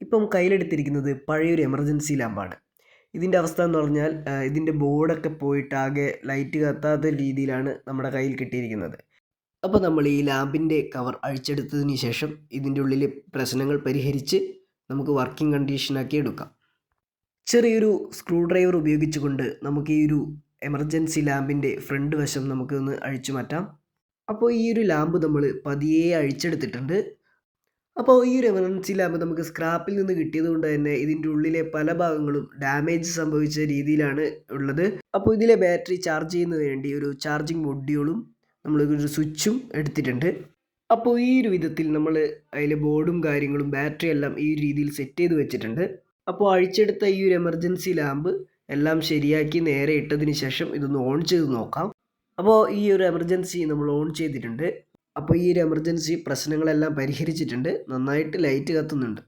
ഇപ്പം കയ്യിലെടുത്തിരിക്കുന്നത് പഴയൊരു എമർജൻസി ലാമ്പാണ്. ഇതിൻ്റെ അവസ്ഥ എന്ന് പറഞ്ഞാൽ ഇതിൻ്റെ ബോർഡൊക്കെ പോയിട്ട് ആകെ ലൈറ്റ് കത്താത്ത രീതിയിലാണ് നമ്മുടെ കയ്യിൽ കിട്ടിയിരിക്കുന്നത്. അപ്പോൾ നമ്മൾ ഈ ലാമ്പിൻ്റെ കവർ അഴിച്ചെടുത്തതിന് ശേഷം ഇതിൻ്റെ ഉള്ളിലെ പ്രശ്നങ്ങൾ പരിഹരിച്ച് നമുക്ക് വർക്കിംഗ് കണ്ടീഷനാക്കി എടുക്കാം. ചെറിയൊരു സ്ക്രൂ ഡ്രൈവർ ഉപയോഗിച്ചുകൊണ്ട് നമുക്ക് ഈ ഒരു എമർജൻസി ലാമ്പിൻ്റെ ഫ്രണ്ട് വശം നമുക്കൊന്ന് അഴിച്ചു മാറ്റാം. അപ്പോൾ ഈ ഒരു ലാമ്പ് നമ്മൾ പതിയെ അഴിച്ചെടുത്തിട്ടുണ്ട്. അപ്പോൾ ഈ ഒരു എമർജൻസി ലാമ്പ് നമുക്ക് സ്ക്രാപ്പിൽ നിന്ന് കിട്ടിയത് കൊണ്ട് തന്നെ ഇതിൻ്റെ ഉള്ളിലെ പല ഭാഗങ്ങളും ഡാമേജ് സംഭവിച്ച രീതിയിലാണ് ഉള്ളത്. അപ്പോൾ ഇതിലെ ബാറ്ററി ചാർജ് ചെയ്യുന്നതിന് വേണ്ടി ഒരു ചാർജിങ് മൊഡ്യൂളും നമ്മളൊരു സ്വിച്ചും എടുത്തിട്ടുണ്ട്. അപ്പോൾ ഈ ഒരു വിധത്തിൽ നമ്മൾ അതിലെ ബോർഡും കാര്യങ്ങളും ബാറ്ററി എല്ലാം ഈ രീതിയിൽ സെറ്റ് ചെയ്ത് വെച്ചിട്ടുണ്ട്. അപ്പോൾ അഴിച്ചെടുത്ത ഈ ഒരു എമർജൻസി ലാമ്പ് എല്ലാം ശരിയാക്കി നേരെ ഇട്ടതിന് ശേഷം ഇതൊന്ന് ഓൺ ചെയ്ത് നോക്കാം. അപ്പോൾ ഈ ഒരു എമർജൻസി നമ്മൾ ഓൺ ചെയ്തിട്ടുണ്ട്. അപ്പോൾ ഈ ഒരു എമർജൻസി പ്രശ്നങ്ങളെല്ലാം പരിഹരിച്ചിട്ടുണ്ട്. നന്നായിട്ട് ലൈറ്റ് കത്തുന്നുണ്ട്.